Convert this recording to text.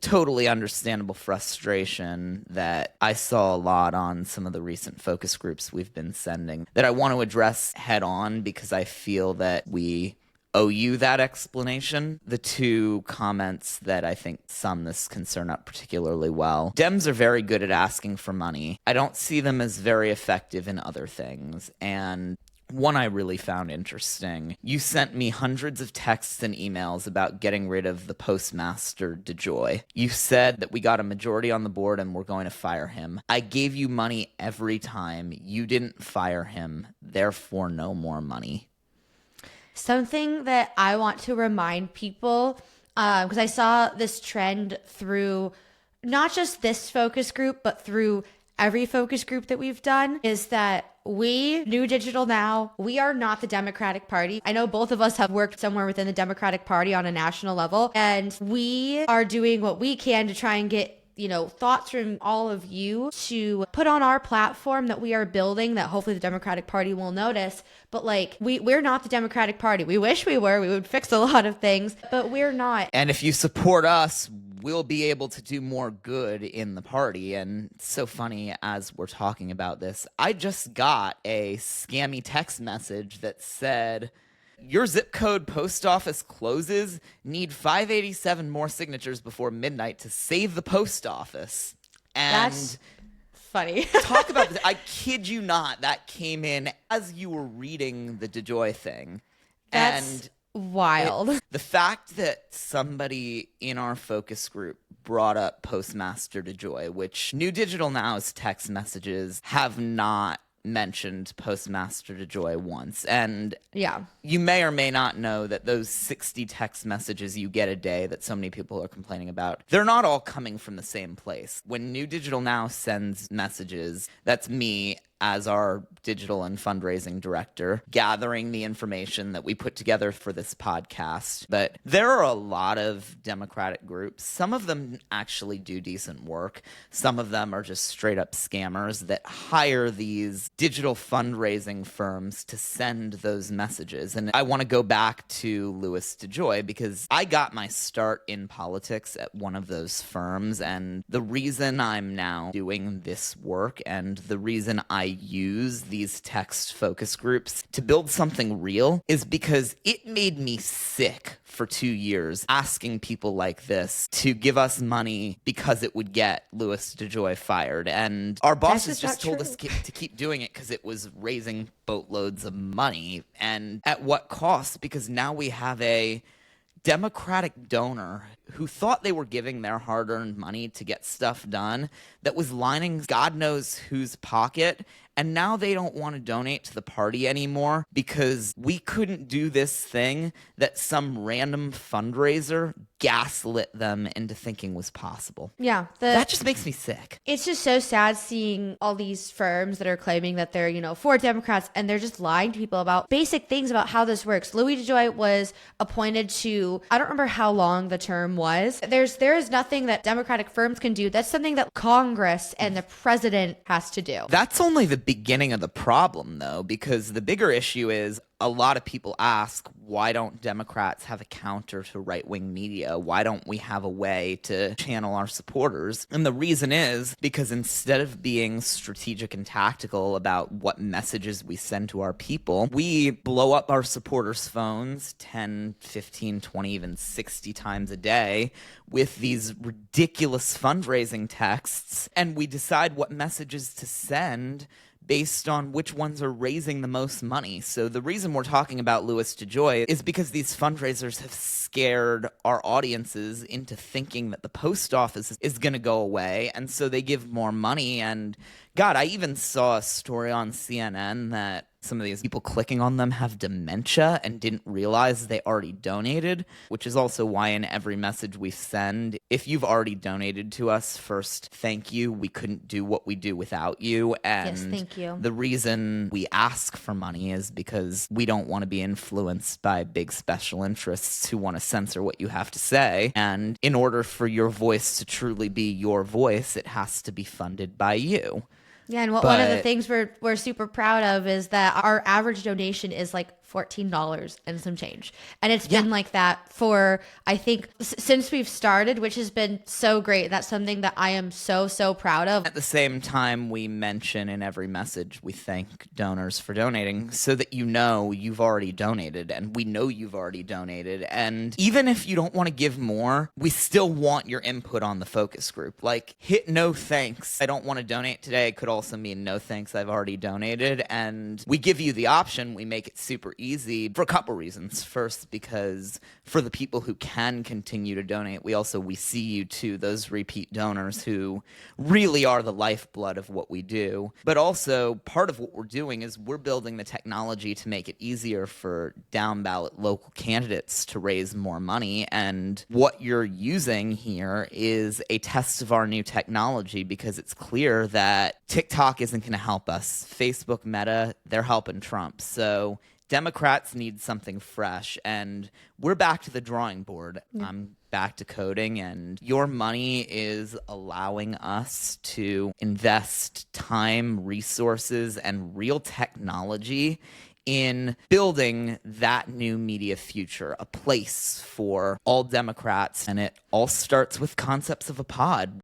totally understandable frustration that I saw a lot on some of the recent focus groups we've been sending that I want to address head on because I feel that we owe you that explanation. The two comments that I think sum this concern up particularly well. Dems are very good at asking for money. I don't see them as very effective in other things. And one I really found interesting. You sent me hundreds of texts and emails about getting rid of the postmaster DeJoy. You said that we got a majority on the board and we're going to fire him. I gave you money every time. You didn't fire him. Therefore, no more money. Something that I want to remind people, because I saw this trend through not just this focus group, but through every focus group that we've done, is that we, New Digital Now, we are not the Democratic Party. I know both of us have worked somewhere within the Democratic Party on a national level, and we are doing what we can to try and get thoughts from all of you to put on our platform that we are building that hopefully the Democratic Party will notice. But we're not the Democratic Party. We wish we were. We would fix a lot of things, but we're not. And if you support us, we'll be able to do more good in the party. And it's so funny as we're talking about this, I just got a scammy text message that said, your zip code post office closes. Need 587 more signatures before midnight to save the post office. And that's funny. Talk about this. I kid you not. That came in as you were reading the DeJoy thing. That's wild. The fact that somebody in our focus group brought up Postmaster DeJoy, which New Digital Now's text messages have not mentioned Postmaster DeJoy once. And yeah, you may or may not know that those 60 text messages you get a day that so many people are complaining about, they're not all coming from the same place. When New Digital Now sends messages, that's me as our digital and fundraising director, gathering the information that we put together for this podcast. But there are a lot of Democratic groups. Some of them actually do decent work. Some of them are just straight up scammers that hire these digital fundraising firms to send those messages. And I want to go back to Louis DeJoy because I got my start in politics at one of those firms. And the reason I'm now doing this work and the reason I use these text focus groups to build something real is because it made me sick for 2 years asking people like this to give us money because it would get Louis DeJoy fired. And our bosses just told us to keep doing it because it was raising boatloads of money. And at what cost? Because now we have a Democratic donor who thought they were giving their hard-earned money to get stuff done that was lining God knows whose pocket, and now they don't want to donate to the party anymore because we couldn't do this thing that some random fundraiser gaslit them into thinking was possible. Yeah. That just makes me sick. It's just so sad seeing all these firms that are claiming that they're, for Democrats, and they're just lying to people about basic things about how this works. Louis DeJoy was appointed to, I don't remember how long the term was. There is nothing that Democratic firms can do. That's something that Congress and the president has to do. That's only the beginning of the problem, though, because the bigger issue is a lot of people ask, why don't Democrats have a counter to right-wing media? Why don't we have a way to channel our supporters? And the reason is because instead of being strategic and tactical about what messages we send to our people, we blow up our supporters' phones 10, 15, 20, even 60 times a day with these ridiculous fundraising texts, and we decide what messages to send based on which ones are raising the most money. So the reason we're talking about Louis DeJoy is because these fundraisers have scared our audiences into thinking that the post office is going to go away, and so they give more money. And God, I even saw a story on CNN that some of these people clicking on them have dementia and didn't realize they already donated, which is also why in every message we send, if you've already donated to us, first, thank you. We couldn't do what we do without you. And yes, thank you. The reason we ask for money is because we don't want to be influenced by big special interests who want to censor what you have to say. And in order for your voice to truly be your voice, it has to be funded by you. Yeah, and one of the things we're super proud of is that our average donation is like $14 and some change. And it's been like that for, I think, since we've started, which has been so great. That's something that I am so, so proud of. At the same time, we mention in every message, we thank donors for donating so that you know you've already donated, and we know you've already donated. And even if you don't want to give more, we still want your input on the focus group. Like, hit no thanks, I don't want to donate today could also mean no thanks, I've already donated. And we give you the option. We make it super easy for a couple reasons. First, because for the people who can continue to donate, we see you too, those repeat donors who really are the lifeblood of what we do. But also, part of what we're doing is we're building the technology to make it easier for down ballot local candidates to raise more money. And what you're using here is a test of our new technology, because it's clear that TikTok isn't going to help us. Facebook, Meta, they're helping Trump. So Democrats need something fresh, and we're back to the drawing board. I'm back to coding, and your money is allowing us to invest time, resources, and real technology in building that new media future, a place for all Democrats. And it all starts with concepts of a pod.